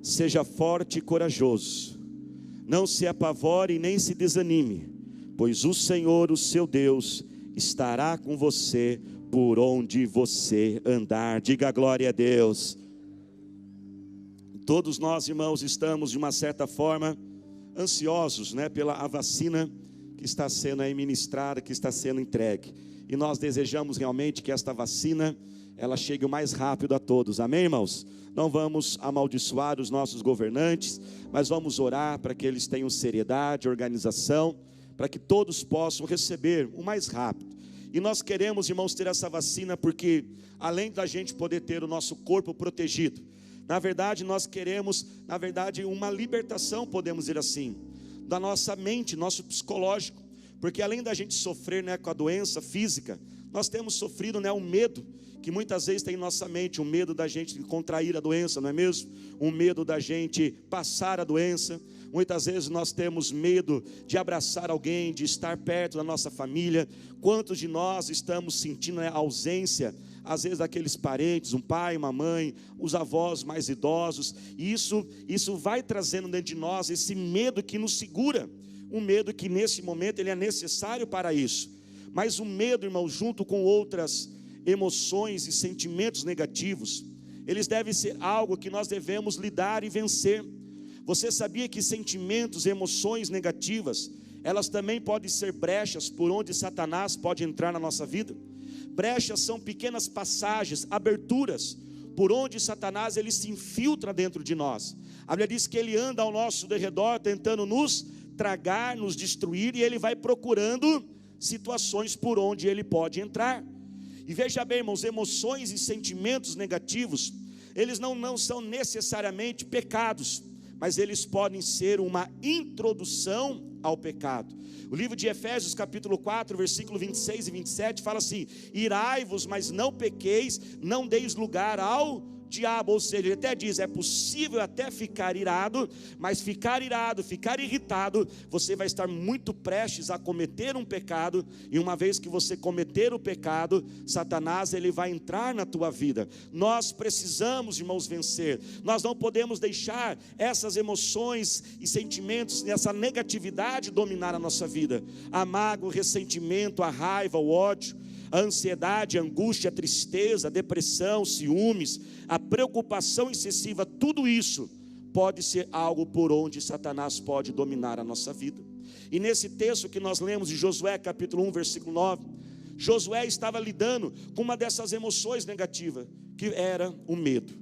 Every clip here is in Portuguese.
seja forte e corajoso, não se apavore nem se desanime, pois o Senhor, o seu Deus, estará com você por onde você andar. Diga glória a Deus. Todos nós, irmãos, estamos de uma certa forma ansiosos, pela a vacina que está sendo aí ministrada, que está sendo entregue, e nós desejamos realmente que esta vacina, ela chegue o mais rápido a todos, amém, irmãos? Não vamos amaldiçoar os nossos governantes, mas vamos orar para que eles tenham seriedade, organização, para que todos possam receber o mais rápido. E nós queremos, irmãos, ter essa vacina porque, além da gente poder ter o nosso corpo protegido, na verdade nós queremos, uma libertação, podemos dizer assim, da nossa mente, nosso psicológico, porque além da gente sofrer com a doença física, nós temos sofrido o medo, que muitas vezes tem em nossa mente, o medo da gente contrair a doença, não é mesmo? O medo da gente passar a doença. Muitas vezes nós temos medo de abraçar alguém, de estar perto da nossa família. Quantos de nós estamos sentindo a ausência, às vezes, daqueles parentes, um pai, uma mãe, os avós mais idosos, e isso vai trazendo dentro de nós esse medo que nos segura, um medo que nesse momento ele é necessário para isso, mas o medo, irmão, junto com outras emoções e sentimentos negativos, eles devem ser algo que nós devemos lidar e vencer. Você sabia que sentimentos, emoções negativas, elas também podem ser brechas por onde Satanás pode entrar na nossa vida? Brechas são pequenas passagens, aberturas, por onde Satanás ele se infiltra dentro de nós. A Bíblia diz que ele anda ao nosso derredor tentando nos tragar, nos destruir, e ele vai procurando situações por onde ele pode entrar. E veja bem, irmãos, emoções e sentimentos negativos, eles não são necessariamente pecados, mas eles podem ser uma introdução ao pecado. O livro de Efésios capítulo 4, versículo 26 e 27 fala assim: irai-vos, mas não pequeis, não deis lugar ao diabo. Ou seja, ele até diz, é possível até ficar irado, mas ficar irado, ficar irritado, você vai estar muito prestes a cometer um pecado, e uma vez que você cometer o pecado, Satanás ele vai entrar na tua vida. Nós precisamos, irmãos, vencer. Nós não podemos deixar essas emoções e sentimentos, essa negatividade dominar a nossa vida. A mágoa, o ressentimento, a raiva, o ódio, a ansiedade, a angústia, a tristeza, a depressão, ciúmes, a preocupação excessiva, tudo isso pode ser algo por onde Satanás pode dominar a nossa vida. E nesse texto que nós lemos de Josué capítulo 1, versículo 9, Josué estava lidando com uma dessas emoções negativas, que era o medo.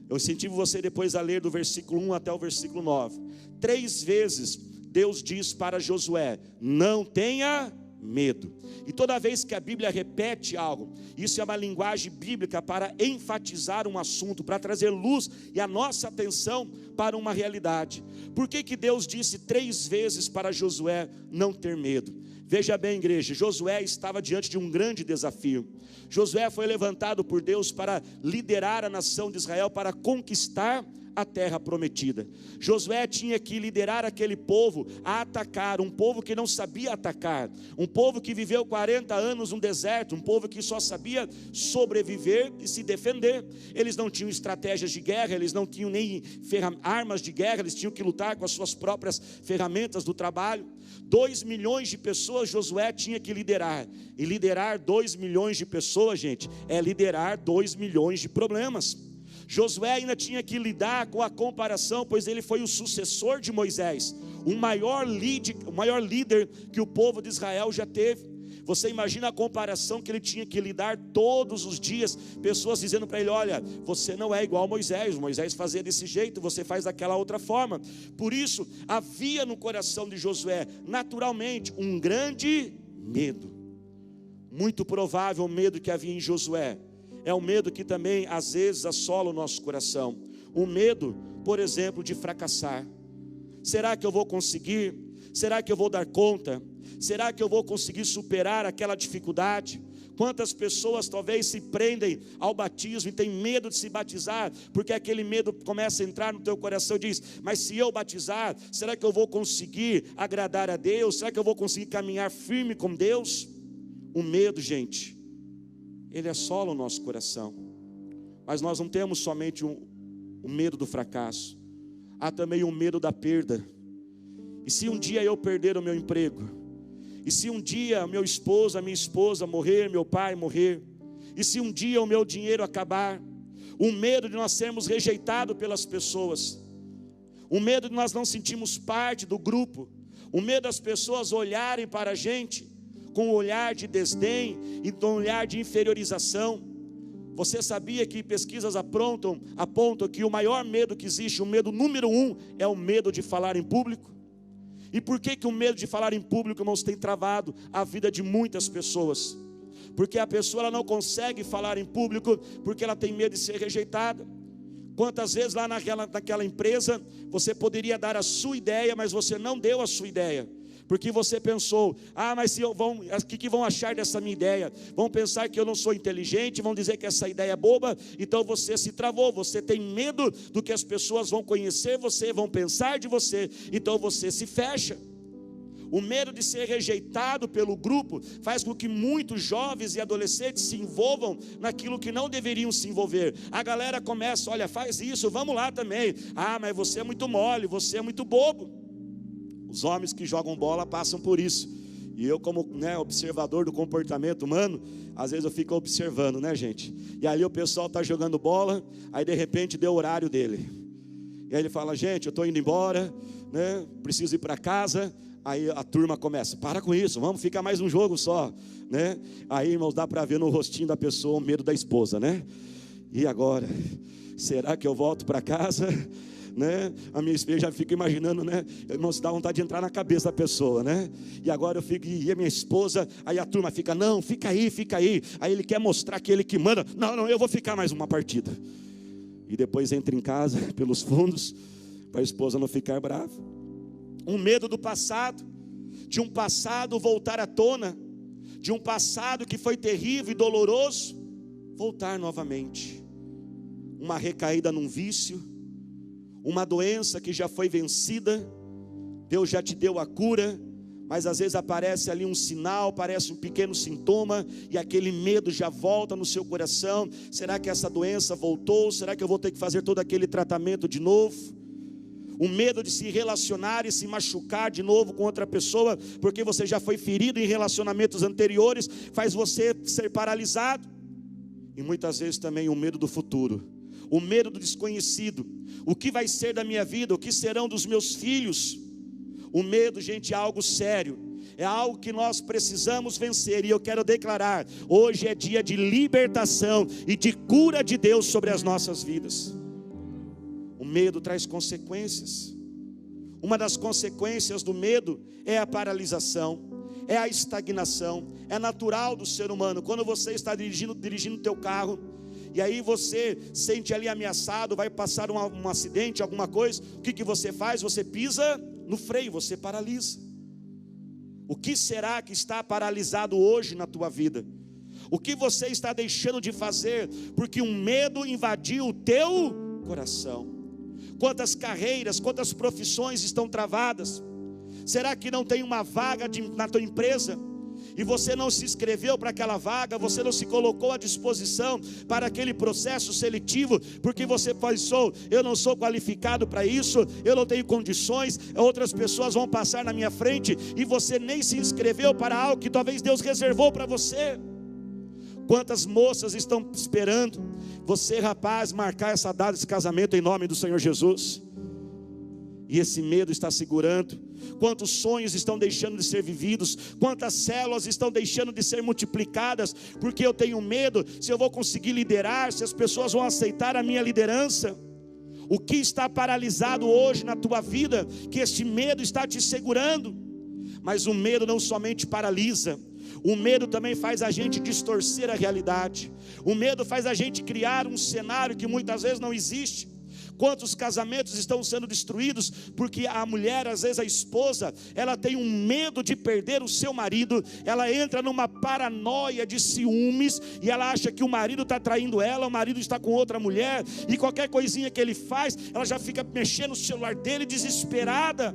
Eu incentivo você depois a ler do versículo 1 até o versículo 9. 3 vezes Deus diz para Josué: não tenha medo. E toda vez que a Bíblia repete algo, isso é uma linguagem bíblica para enfatizar um assunto, para trazer luz e a nossa atenção para uma realidade. Por que Deus disse 3 vezes para Josué não ter medo? Veja bem, igreja, Josué estava diante de um grande desafio. Josué foi levantado por Deus para liderar a nação de Israel, para conquistar a terra prometida. Josué tinha que liderar aquele povo a atacar, um povo que não sabia atacar, um povo que viveu 40 anos no deserto, um povo que só sabia sobreviver e se defender. Eles não tinham estratégias de guerra, eles não tinham nem armas de guerra, eles tinham que lutar com as suas próprias ferramentas do trabalho. 2 milhões de pessoas Josué tinha que liderar, e liderar 2 milhões de pessoas, gente, é liderar 2 milhões de problemas. Josué ainda tinha que lidar com a comparação, pois ele foi o sucessor de Moisés, o maior líder que o povo de Israel já teve. Você imagina a comparação que ele tinha que lidar todos os dias, pessoas dizendo para ele: olha, você não é igual a Moisés fazia desse jeito, você faz daquela outra forma. Por isso havia no coração de Josué naturalmente um grande medo. Muito provável o medo que havia em Josué é o medo que também às vezes assola o nosso coração. O medo, por exemplo, de fracassar. Será que eu vou conseguir? Será que eu vou dar conta? Será que eu vou conseguir superar aquela dificuldade? Quantas pessoas talvez se prendem ao batismo e têm medo de se batizar, porque aquele medo começa a entrar no teu coração e diz: mas se eu batizar, será que eu vou conseguir agradar a Deus? Será que eu vou conseguir caminhar firme com Deus? O medo, gente, ele assola o nosso coração. Mas nós não temos somente o medo do fracasso. há também um medo da perda. E se um dia eu perder o meu emprego? E se um dia meu esposo, a minha esposa morrer, meu pai morrer? E se um dia o meu dinheiro acabar? O medo de nós sermos rejeitados pelas pessoas, o medo de nós não sentirmos parte do grupo, o medo das pessoas olharem para a gente com um olhar de desdém e com um olhar de inferiorização. Você sabia que pesquisas apontam que o maior medo que existe, o medo número 1, é o medo de falar em público? E por que o medo de falar em público, irmãos, tem travado a vida de muitas pessoas? Porque a pessoa ela não consegue falar em público porque ela tem medo de ser rejeitada. Quantas vezes lá naquela empresa você poderia dar a sua ideia, mas você não deu a sua ideia, porque você pensou: mas o que vão achar dessa minha ideia? Vão pensar que eu não sou inteligente, vão dizer que essa ideia é boba. Então você se travou, você tem medo do que as pessoas vão conhecer você, vão pensar de você, então você se fecha. O medo de ser rejeitado pelo grupo faz com que muitos jovens e adolescentes se envolvam naquilo que não deveriam se envolver. A galera começa: olha, faz isso, vamos lá também. Mas você é muito mole, você é muito bobo. Os homens que jogam bola passam por isso. E eu, como observador do comportamento humano, às vezes eu fico observando, gente? E ali o pessoal está jogando bola, aí de repente deu o horário dele. E aí ele fala: gente, eu estou indo embora, preciso ir para casa. Aí a turma começa: para com isso, vamos ficar mais um jogo só, Aí, irmãos, dá para ver no rostinho da pessoa o medo da esposa, E agora, será que eu volto para casa, A minha esposa já fica imaginando, Irmãos, dá vontade de entrar na cabeça da pessoa, E agora eu fico, e a minha esposa, aí a turma fica: não, fica aí. Aí ele quer mostrar que ele que manda: não, eu vou ficar mais uma partida. E depois entra em casa pelos fundos, para a esposa não ficar brava. Um medo do passado, de um passado voltar à tona, de um passado que foi terrível e doloroso, voltar novamente. Uma recaída num vício, uma doença que já foi vencida, Deus já te deu a cura, mas às vezes aparece ali um sinal, parece um pequeno sintoma, e aquele medo já volta no seu coração. Será que essa doença voltou? Será que eu vou ter que fazer todo aquele tratamento de novo? O medo de se relacionar e se machucar de novo com outra pessoa, porque você já foi ferido em relacionamentos anteriores, faz você ser paralisado. E muitas vezes também o medo do futuro, o medo do desconhecido. O que vai ser da minha vida? O que serão dos meus filhos? O medo, gente, é algo sério, é algo que nós precisamos vencer. E eu quero declarar: hoje é dia de libertação e de cura de Deus sobre as nossas vidas. O medo traz consequências. Uma das consequências do medo é a paralisação, é a estagnação. É natural do ser humano. Quando você está dirigindo o teu carro, e aí você sente ali ameaçado, vai passar um acidente, alguma coisa, o que você faz? Você pisa no freio, você paralisa. O que será que está paralisado hoje na tua vida? O que você está deixando de fazer porque um medo invadiu o teu coração? Quantas carreiras, quantas profissões estão travadas? Será que não tem uma vaga na tua empresa e você não se inscreveu para aquela vaga, você não se colocou à disposição para aquele processo seletivo, porque você pensou: eu não sou qualificado para isso, eu não tenho condições, outras pessoas vão passar na minha frente, e você nem se inscreveu para algo que talvez Deus reservou para você? Quantas moças estão esperando você, rapaz, marcar essa data de casamento em nome do Senhor Jesus? E esse medo está segurando. Quantos sonhos estão deixando de ser vividos? Quantas células estão deixando de ser multiplicadas? Porque eu tenho medo se eu vou conseguir liderar, se as pessoas vão aceitar a minha liderança. O que está paralisado hoje na tua vida, que este medo está te segurando? Mas o medo não somente paralisa, o medo também faz a gente distorcer a realidade. O medo faz a gente criar um cenário que muitas vezes não existe. Quantos casamentos estão sendo destruídos porque a mulher, às vezes a esposa, ela tem um medo de perder o seu marido, ela entra numa paranoia de ciúmes, e ela acha que o marido está traindo ela, o marido está com outra mulher, e qualquer coisinha que ele faz, ela já fica mexendo no celular dele desesperada.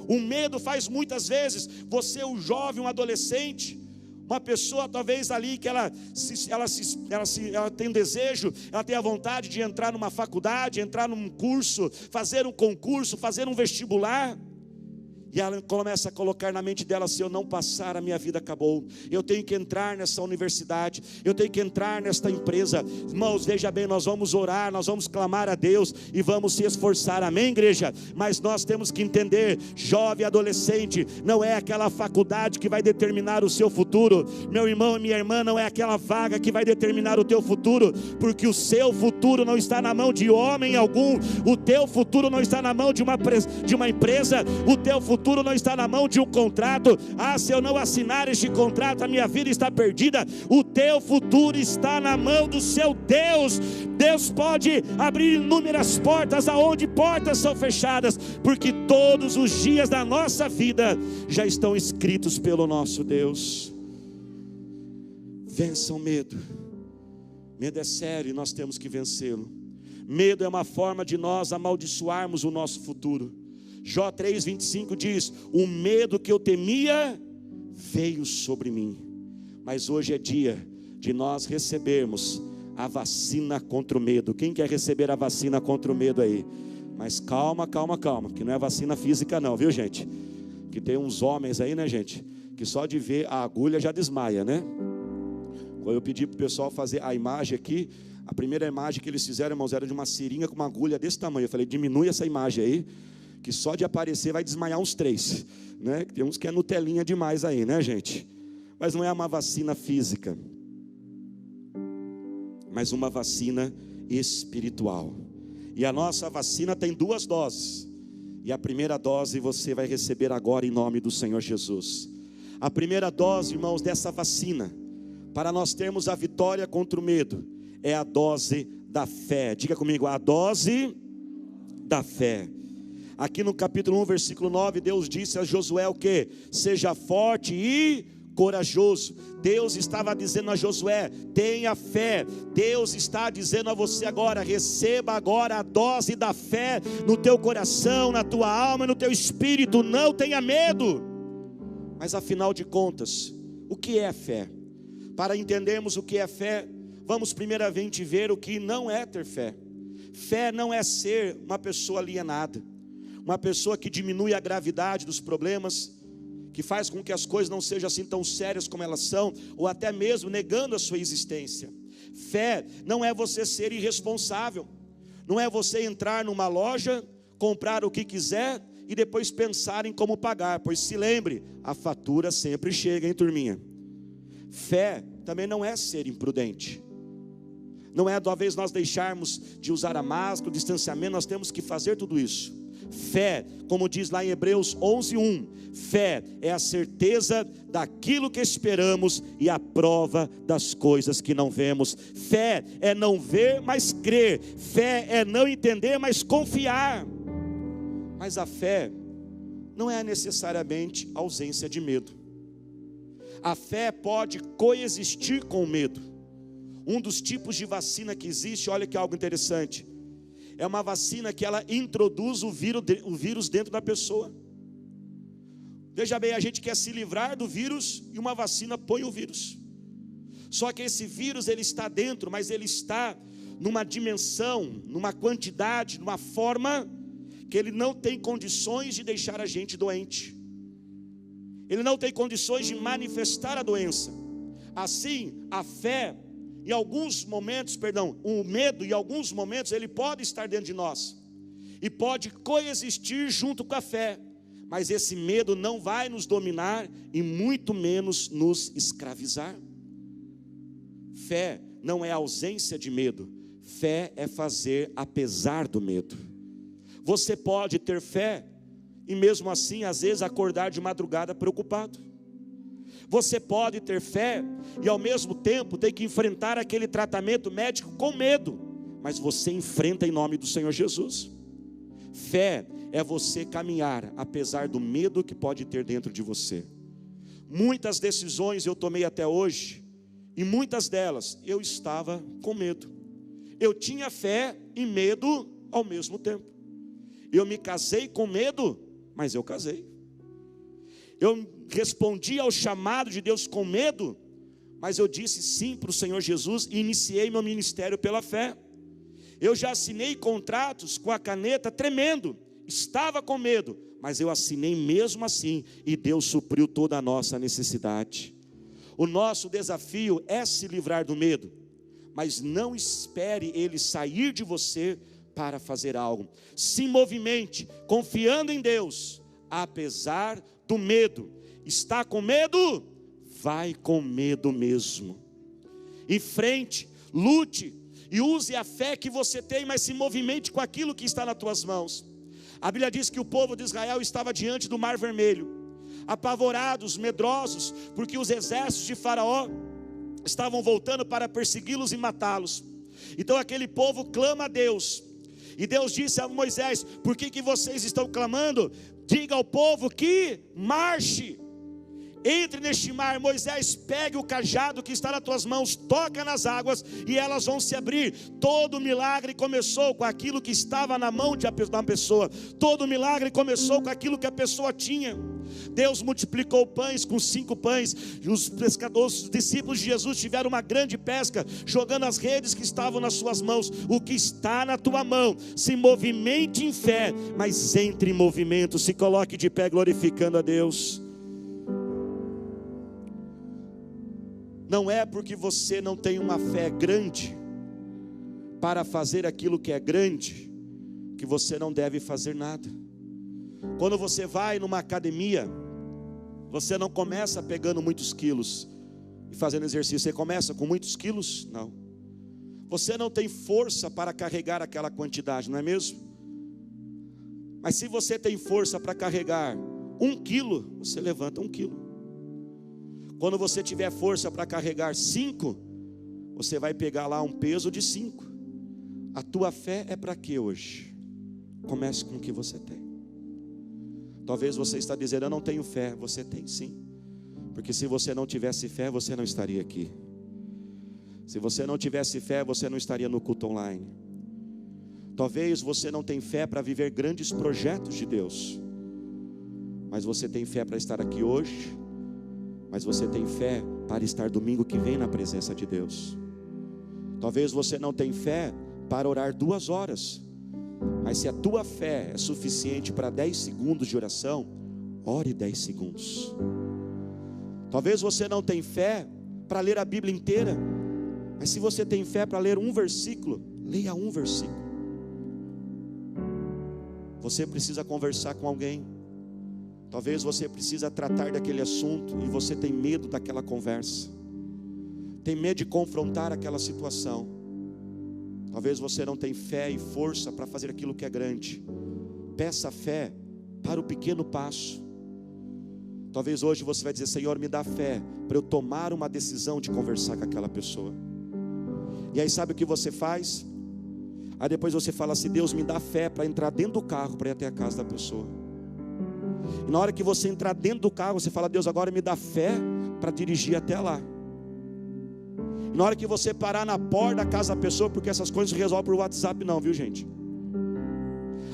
O medo faz muitas vezes você, um jovem, um adolescente, Uma pessoa talvez ali que ela tem um desejo, ela tem a vontade de entrar numa faculdade, entrar num curso, fazer um concurso, fazer um vestibular. E ela começa a colocar na mente dela: se eu não passar, a minha vida acabou. Eu tenho que entrar nessa universidade, eu tenho que entrar nesta empresa. Irmãos, veja bem, nós vamos orar, nós vamos clamar a Deus e vamos se esforçar, amém, igreja? Mas nós temos que entender, jovem, adolescente, não é aquela faculdade que vai determinar o seu futuro. Meu irmão e minha irmã, não é aquela vaga que vai determinar o teu futuro, porque o seu futuro não está na mão de homem algum. O teu futuro não está na mão de uma empresa. O teu futuro não está na mão de um contrato. Se eu não assinar este contrato, a minha vida está perdida. O teu futuro está na mão do seu Deus. Deus pode abrir inúmeras portas aonde portas são fechadas, porque todos os dias da nossa vida já estão escritos pelo nosso Deus. Vença o medo. Medo é sério e nós temos que vencê-lo. Medo é uma forma de nós amaldiçoarmos o nosso futuro. Jó 3,25 diz: o medo que eu temia veio sobre mim. Mas hoje é dia de nós recebermos a vacina contra o medo. Quem quer receber a vacina contra o medo aí? Mas calma, que não é vacina física não, viu, gente? Que tem uns homens aí, né, gente, que só de ver a agulha já desmaia, né? Quando eu pedi para o pessoal fazer a imagem aqui, a primeira imagem que eles fizeram, irmãos, era de uma seringa com uma agulha desse tamanho. Eu falei: diminui essa imagem aí, que só de aparecer vai desmaiar uns 3, né? Tem uns que é Nutelinha demais aí, né, gente? Mas não é uma vacina física, mas uma vacina espiritual. E a nossa vacina tem 2 doses. E a primeira dose você vai receber agora em nome do Senhor Jesus. A primeira dose, irmãos, dessa vacina, para nós termos a vitória contra o medo, é a dose da fé. Diga comigo: a dose da fé. Aqui no capítulo 1, versículo 9, Deus disse a Josué o quê? Seja forte e corajoso. Deus estava dizendo a Josué: tenha fé. Deus está dizendo a você agora: receba agora a dose da fé no teu coração, na tua alma, no teu espírito. Não tenha medo. Mas afinal de contas, o que é fé? Para entendermos o que é fé, vamos primeiramente ver o que não é ter fé. Fé não é ser uma pessoa alienada, uma pessoa que diminui a gravidade dos problemas, que faz com que as coisas não sejam assim tão sérias como elas são, ou até mesmo negando a sua existência. Fé não é você ser irresponsável, não é você entrar numa loja, comprar o que quiser e depois pensar em como pagar, pois se lembre, a fatura sempre chega, hein, turminha? Fé também não é ser imprudente. Não é talvez nós deixarmos de usar a máscara, o distanciamento, nós temos que fazer tudo isso. Fé, como diz lá em Hebreus 11:1, fé é a certeza daquilo que esperamos e a prova das coisas que não vemos. Fé é não ver, mas crer. Fé é não entender, mas confiar. Mas a fé não é necessariamente ausência de medo. A fé pode coexistir com o medo. Um dos tipos de vacina que existe, olha que algo interessante, é uma vacina que ela introduz o vírus dentro da pessoa. Veja bem, a gente quer se livrar do vírus e uma vacina põe o vírus. Só que esse vírus ele está dentro, mas ele está numa dimensão, numa quantidade, numa forma que ele não tem condições de deixar a gente doente. Ele não tem condições de manifestar a doença. Assim, a fé, em alguns momentos, o medo, em alguns momentos, ele pode estar dentro de nós e pode coexistir junto com a fé, mas esse medo não vai nos dominar e muito menos nos escravizar. Fé não é ausência de medo, fé é fazer apesar do medo. Você pode ter fé e mesmo assim às vezes acordar de madrugada preocupado. Você pode ter fé e ao mesmo tempo ter que enfrentar aquele tratamento médico com medo, mas você enfrenta em nome do Senhor Jesus. Fé é você caminhar apesar do medo que pode ter dentro de você. Muitas decisões eu tomei até hoje, e muitas delas eu estava com medo. Eu tinha fé e medo ao mesmo tempo. Eu me casei com medo, mas eu casei. Eu respondi ao chamado de Deus com medo, mas eu disse sim para o Senhor Jesus e iniciei meu ministério pela fé. Eu já assinei contratos com a caneta tremendo, estava com medo, mas eu assinei mesmo assim, e Deus supriu toda a nossa necessidade. O nosso desafio é se livrar do medo, mas não espere ele sair de você para fazer algo. Se movimente, confiando em Deus, apesar do medo. Está com medo? Vai com medo mesmo. Enfrente, lute e use a fé que você tem, mas se movimente com aquilo que está nas tuas mãos. A Bíblia diz que o povo de Israel estava diante do Mar Vermelho, apavorados, medrosos, porque os exércitos de Faraó estavam voltando para persegui-los e matá-los. Então aquele povo clama a Deus, e Deus disse a Moisés: por que vocês estão clamando? Diga ao povo que marche, entre neste mar. Moisés, pegue o cajado que está nas tuas mãos, toca nas águas e elas vão se abrir. Todo milagre começou com aquilo que estava na mão da pessoa. Todo milagre começou com aquilo que a pessoa tinha. Deus multiplicou pães com 5 pães, e os pescadores, os discípulos de Jesus tiveram uma grande pesca, jogando as redes que estavam nas suas mãos. O que está na tua mão, se movimente em fé, mas entre em movimento. Se coloque de pé glorificando a Deus. Não é porque você não tem uma fé grande para fazer aquilo que é grande, que você não deve fazer nada. Quando você vai numa academia, você não começa pegando muitos quilos e fazendo exercício. Você começa com muitos quilos? Não. Você não tem força para carregar aquela quantidade, não é mesmo? Mas se você tem força para carregar 1 quilo, você levanta 1 quilo. Quando você tiver força para carregar 5, você vai pegar lá um peso de 5. A tua fé é para quê hoje? Comece com o que você tem. Talvez você está dizendo: eu não tenho fé. Você tem sim, porque se você não tivesse fé, você não estaria aqui. Se você não tivesse fé, você não estaria no culto online. Talvez você não tenha fé para viver grandes projetos de Deus, mas você tem fé para estar aqui hoje. Mas você tem fé para estar domingo que vem na presença de Deus. Talvez você não tenha fé para orar 2 horas, mas se a tua fé é suficiente para 10 segundos de oração, ore 10 segundos. Talvez você não tenha fé para ler a Bíblia inteira, mas se você tem fé para ler um versículo, leia um versículo. Você precisa conversar com alguém. Talvez você precisa tratar daquele assunto e você tem medo daquela conversa, tem medo de confrontar aquela situação. Talvez você não tenha fé e força para fazer aquilo que é grande. Peça fé para o pequeno passo. Talvez hoje você vai dizer: Senhor, me dá fé para eu tomar uma decisão de conversar com aquela pessoa. E aí sabe o que você faz? Aí depois você fala assim: Deus, me dá fé para entrar dentro do carro para ir até a casa da pessoa. E na hora que você entrar dentro do carro, você fala: Deus, agora me dá fé para dirigir até lá. E na hora que você parar na porta da casa da pessoa, porque essas coisas se resolvem por WhatsApp não, viu gente?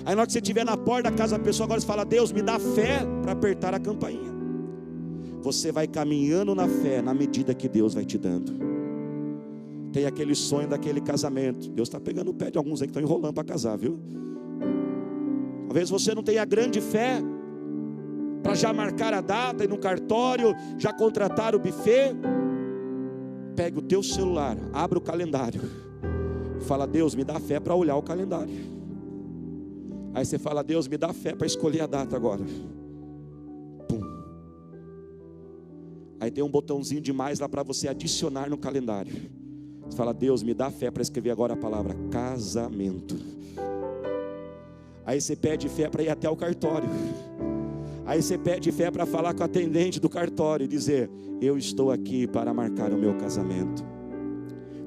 Aí na hora que você estiver na porta da casa da pessoa, agora você fala: Deus, me dá fé para apertar a campainha. Você vai caminhando na fé, na medida que Deus vai te dando. Tem aquele sonho daquele casamento. Deus está pegando o pé de alguns aí que estão enrolando para casar, viu? Talvez você não tenha grande fé para já marcar a data e no cartório, já contratar o buffet. Pegue o teu celular, abre o calendário e fala: Deus, me dá fé para olhar o calendário. Aí você fala: Deus, me dá fé para escolher a data agora. Pum. Aí tem um botãozinho de mais lá para você adicionar no calendário. Você fala: Deus, me dá fé para escrever agora a palavra casamento. Aí você pede fé para ir até o cartório. Aí você pede fé para falar com a atendente do cartório e dizer: eu estou aqui para marcar o meu casamento.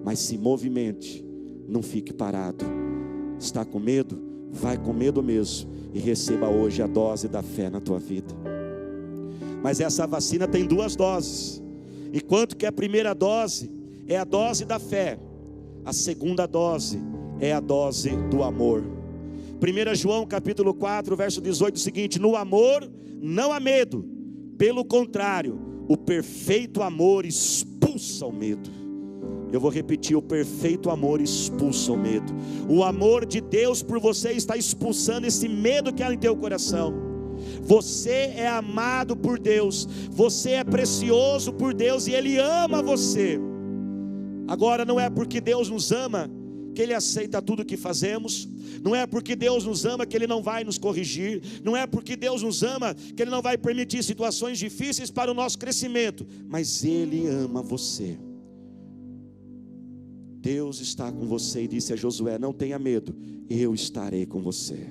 Mas se movimente, não fique parado. Está com medo? Vai com medo mesmo e receba hoje a dose da fé na tua vida. Mas essa vacina tem 2 doses. Enquanto que a primeira dose é a dose da fé, a segunda dose é a dose do amor. 1 João capítulo 4, verso 18, o seguinte: no amor não há medo, Pelo contrário, o perfeito amor expulsa o medo. Eu vou repetir: o perfeito amor expulsa o medo. O amor de Deus por você está expulsando esse medo que há em teu coração. Você é amado por Deus, você é precioso por Deus e Ele ama você. Agora, não é porque Deus nos ama que Ele aceita tudo que fazemos, não é porque Deus nos ama que Ele não vai nos corrigir, não é porque Deus nos ama que Ele não vai permitir situações difíceis para o nosso crescimento, mas Ele ama você. Deus está com você e disse a Josué: não tenha medo, eu estarei com você.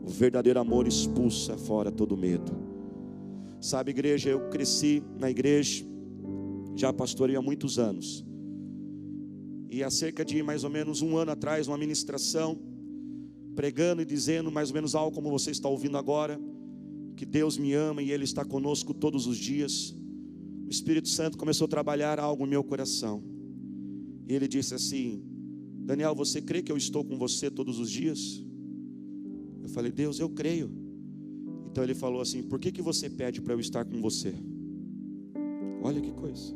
O verdadeiro amor expulsa fora todo medo. Sabe, igreja, eu cresci na igreja, já pastorei há muitos anos, e há cerca de mais ou menos um ano atrás, uma ministração, pregando e dizendo mais ou menos algo como você está ouvindo agora, que Deus me ama e Ele está conosco todos os dias. O Espírito Santo começou a trabalhar algo no meu coração, e Ele disse assim: Daniel, você crê que eu estou com você todos os dias? Eu falei: Deus, eu creio. Então Ele falou assim: por que você pede para eu estar com você? Olha que coisa.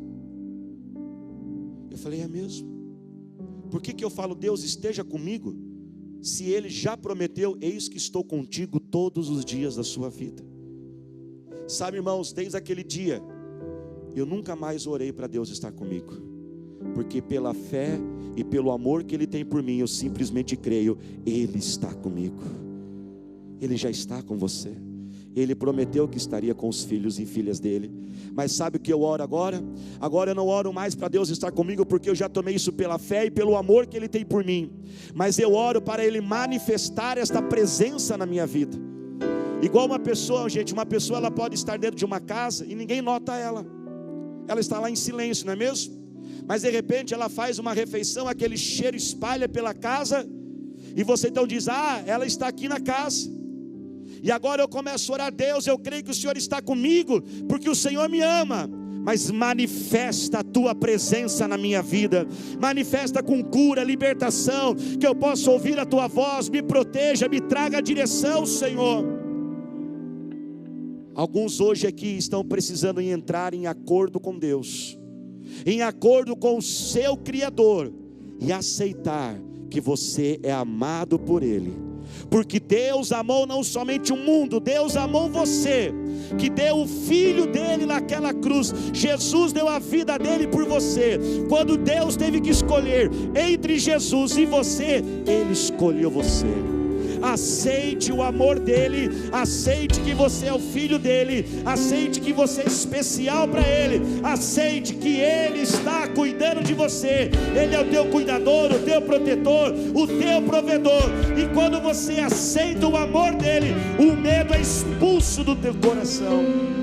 Eu falei: é mesmo? Por que eu falo: Deus, esteja comigo, se Ele já prometeu: eis que estou contigo todos os dias da sua vida? Sabe, irmãos, desde aquele dia eu nunca mais orei para Deus estar comigo, porque pela fé e pelo amor que Ele tem por mim, eu simplesmente creio: Ele está comigo. Ele já está com você. Ele prometeu que estaria com os filhos e filhas dele. Mas sabe o que eu oro agora? Agora eu não oro mais para Deus estar comigo, porque eu já tomei isso pela fé e pelo amor que Ele tem por mim. Mas eu oro para Ele manifestar esta presença na minha vida. Igual uma pessoa, gente, uma pessoa ela pode estar dentro de uma casa e ninguém nota ela. Ela está lá em silêncio, não é mesmo? Mas de repente ela faz uma refeição, aquele cheiro espalha pela casa, e você então diz: ah, ela está aqui na casa. E agora eu começo a orar: Deus, eu creio que o Senhor está comigo, porque o Senhor me ama. Mas manifesta a tua presença na minha vida, manifesta com cura, libertação, que eu possa ouvir a tua voz, me proteja, me traga a direção, Senhor. Alguns hoje aqui estão precisando entrar em acordo com Deus, em acordo com o seu Criador, e aceitar que você é amado por Ele. Porque Deus amou não somente o mundo, Deus amou você, que deu o Filho dele naquela cruz. Jesus deu a vida dele por você. Quando Deus teve que escolher entre Jesus e você, Ele escolheu você. Aceite o amor dele, aceite que você é o filho dele, aceite que você é especial para ele, aceite que ele está cuidando de você. Ele é o teu cuidador, o teu protetor, o teu provedor. E quando você aceita o amor dele, o medo é expulso do teu coração.